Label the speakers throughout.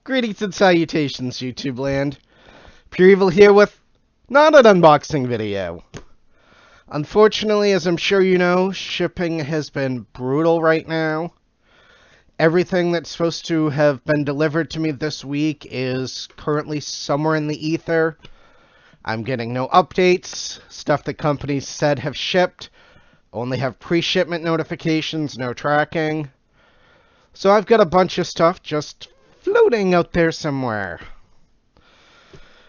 Speaker 1: Greetings and salutations, YouTube land. Pure Evil here with not an unboxing video. Unfortunately, as I'm sure you know, shipping has been brutal right now. Everything that's supposed to have been delivered to me this week is currently somewhere in the ether. I'm getting no updates. Stuff that companies said have shipped only have pre-shipment notifications, no tracking. So I've got a bunch of stuff just floating out there somewhere.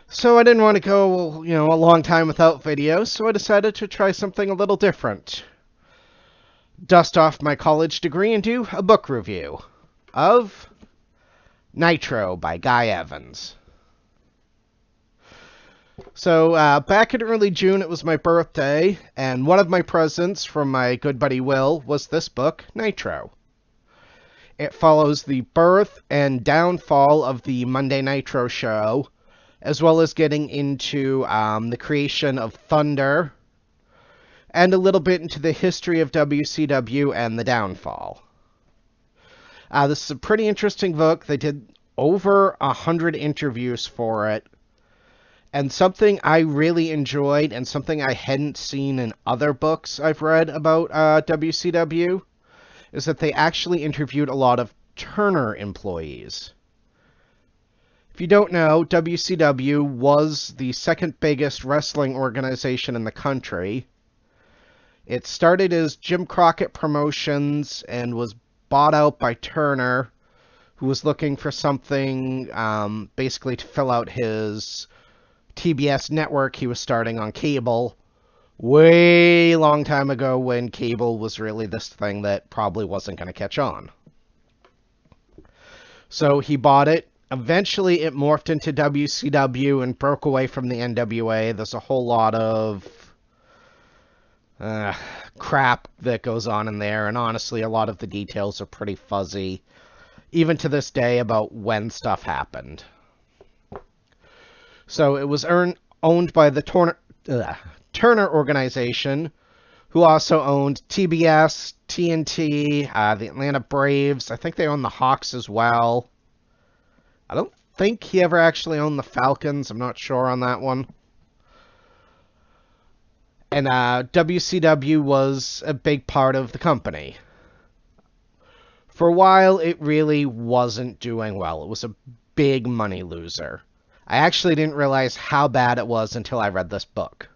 Speaker 1: So I didn't want to go, a long time without videos, so I decided to try something a little different. Dust off my college degree and do a book review of Nitro by Guy Evans. So, back in early June, it was my birthday, and one of my presents from my good buddy Will was this book, Nitro. It follows the birth and downfall of the Monday Nitro show, as well as getting into the creation of Thunder, and a little bit into the history of WCW and the downfall. This is a pretty interesting book. They did over 100 interviews for it. And something I really enjoyed, and something I hadn't seen in other books I've read about WCW, is that they actually interviewed a lot of Turner employees. If you don't know, WCW was the second biggest wrestling organization in the country. It started as Jim Crockett Promotions and was bought out by Turner, who was looking for something basically to fill out his TBS network he was starting on cable way long time ago when cable was really this thing that probably wasn't going to catch on. So he bought it. Eventually it morphed into WCW and broke away from the NWA. There's a whole lot of crap that goes on in there, and honestly a lot of the details are pretty fuzzy, even to this day, about when stuff happened. So it was owned by the Turner organization, who also owned TBS, TNT, the Atlanta Braves. I think they own the Hawks as well. I don't think he ever actually owned the Falcons. I'm not sure on that one. And WCW was a big part of the company. For a while, it really wasn't doing well. It was a big money loser. I actually didn't realize how bad it was until I read this book.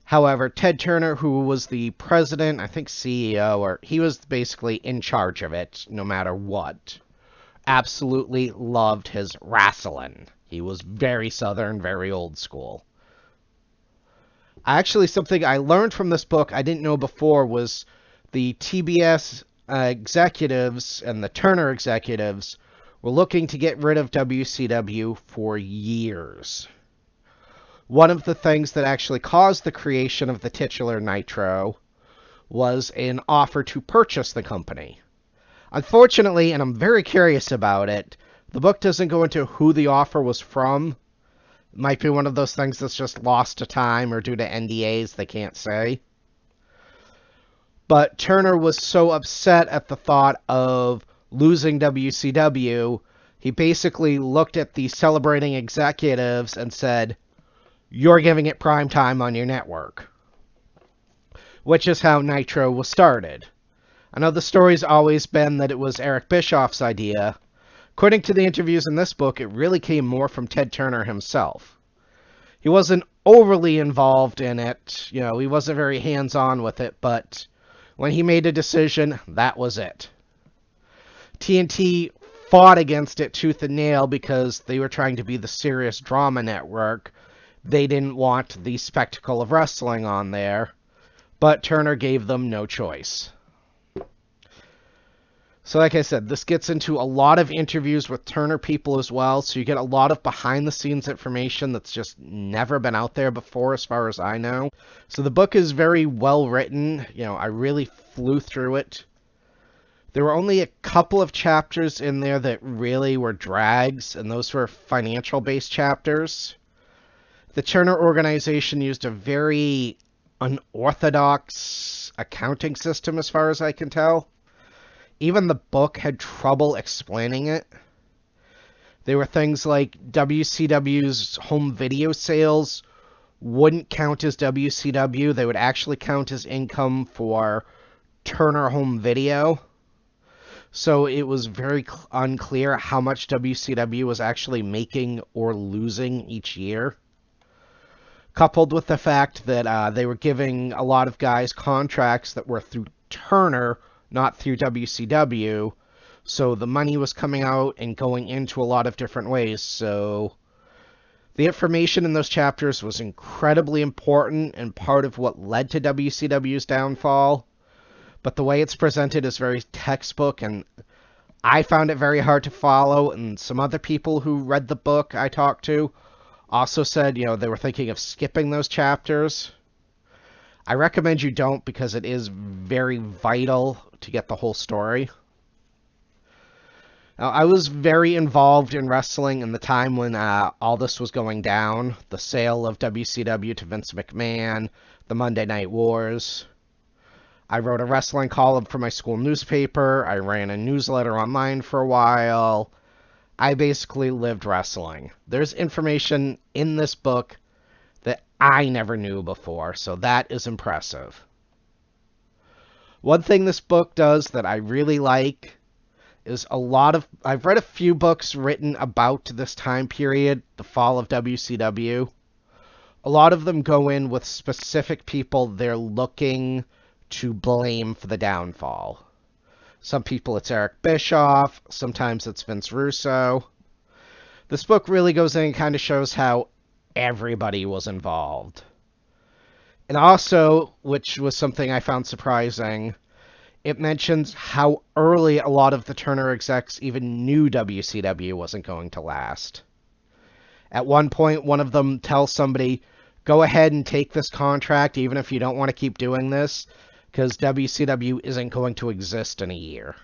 Speaker 1: However, Ted Turner, who was the president, I think CEO, or he was basically in charge of it, no matter what, absolutely loved his wrestling. He was very Southern, very old school. Actually, something I learned from this book I didn't know before was the TBS executives and the Turner executives were looking to get rid of WCW for years. One of the things that actually caused the creation of the titular Nitro was an offer to purchase the company. Unfortunately, and I'm very curious about it, the book doesn't go into who the offer was from. It might be one of those things that's just lost to time or due to NDAs they can't say. But Turner was so upset at the thought of losing WCW, he basically looked at the celebrating executives and said, "You're giving it prime time on your network." Which is how Nitro was started. I know the story's always been that it was Eric Bischoff's idea. According to the interviews in this book, it really came more from Ted Turner himself. He wasn't overly involved in it, he wasn't very hands-on with it, but when he made a decision, that was it. TNT fought against it tooth and nail because they were trying to be the serious drama network. They didn't want the spectacle of wrestling on there, but Turner gave them no choice. So like I said, this gets into a lot of interviews with Turner people as well, so you get a lot of behind-the-scenes information that's just never been out there before, as far as I know. So the book is very well written. I really flew through it. There were only a couple of chapters in there that really were drags, and those were financial-based chapters. The Turner organization used a very unorthodox accounting system, as far as I can tell. Even the book had trouble explaining it. There were things like WCW's home video sales wouldn't count as WCW. They would actually count as income for Turner Home Video. So it was very unclear how much WCW was actually making or losing each year. Coupled with the fact that they were giving a lot of guys contracts that were through Turner, not through WCW. So the money was coming out and going into a lot of different ways. So the information in those chapters was incredibly important and part of what led to WCW's downfall. But the way it's presented is very textbook, and I found it very hard to follow, and some other people who read the book I talked to also said, they were thinking of skipping those chapters. I recommend you don't, because it is very vital to get the whole story. Now, I was very involved in wrestling in the time when all this was going down. The sale of WCW to Vince McMahon, the Monday Night Wars. I wrote a wrestling column for my school newspaper. I ran a newsletter online for a while. I basically lived wrestling. There's information in this book that I never knew before, so that is impressive. One thing this book does that I really like is I've read a few books written about this time period, the fall of WCW. A lot of them go in with specific people they're looking to blame for the downfall. Some people it's Eric Bischoff, sometimes it's Vince Russo. This book really goes in and kind of shows how everybody was involved. And also, which was something I found surprising, it mentions how early a lot of the Turner execs even knew WCW wasn't going to last. At one point, one of them tells somebody, go ahead and take this contract even if you don't want to keep doing this, because WCW isn't going to exist in a year.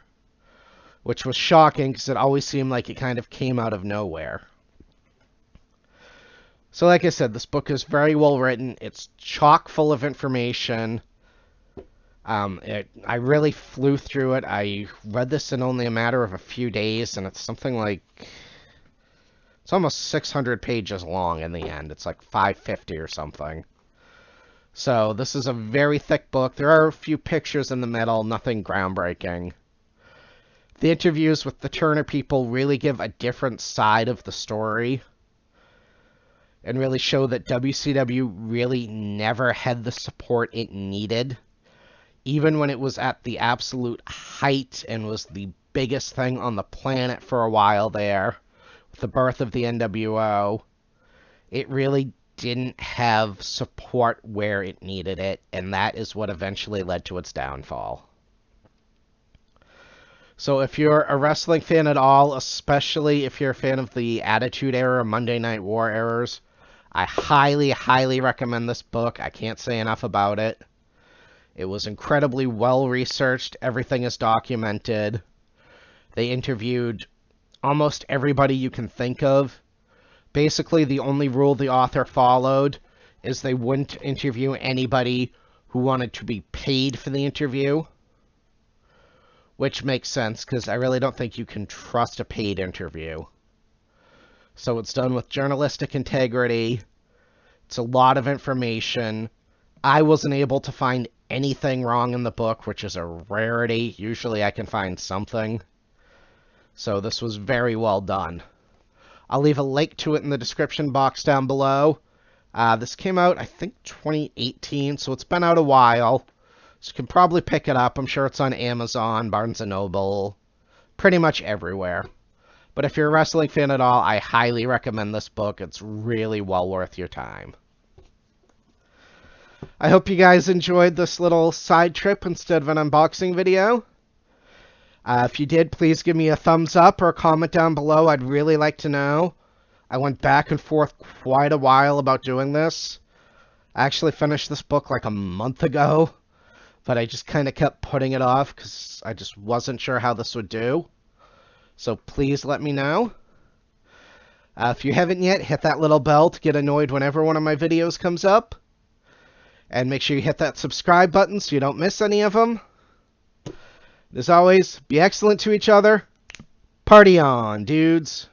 Speaker 1: Which was shocking, because it always seemed like it kind of came out of nowhere. So like I said, this book is very well written. It's chock full of information. I really flew through it. I read this in only a matter of a few days, and it's something like... It's almost 600 pages long in the end. It's like 550 or something. So this is a very thick book. There are a few pictures in the middle, nothing groundbreaking. The interviews with the Turner people really give a different side of the story and really show that WCW really never had the support it needed, even when it was at the absolute height and was the biggest thing on the planet for a while there, with the birth of the NWO. It really didn't have support where it needed it, and that is what eventually led to its downfall. So if you're a wrestling fan at all, especially if you're a fan of the Attitude Era, Monday Night War eras, I highly, highly recommend this book. I can't say enough about it. It was incredibly well researched. Everything is documented. They interviewed almost everybody you can think of. Basically, the only rule the author followed is they wouldn't interview anybody who wanted to be paid for the interview. Which makes sense, because I really don't think you can trust a paid interview. So it's done with journalistic integrity. It's a lot of information. I wasn't able to find anything wrong in the book, which is a rarity. Usually I can find something. So this was very well done. I'll leave a link to it in the description box down below. This came out, I think, 2018, so it's been out a while. So you can probably pick it up. I'm sure it's on Amazon, Barnes & Noble, pretty much everywhere. But if you're a wrestling fan at all, I highly recommend this book. It's really well worth your time. I hope you guys enjoyed this little side trip instead of an unboxing video. If you did, please give me a thumbs up or a comment down below. I'd really like to know. I went back and forth quite a while about doing this. I actually finished this book like a month ago, but I just kind of kept putting it off because I just wasn't sure how this would do. So please let me know. If you haven't yet, hit that little bell to get annoyed whenever one of my videos comes up. And make sure you hit that subscribe button so you don't miss any of them. As always, be excellent to each other. Party on, dudes.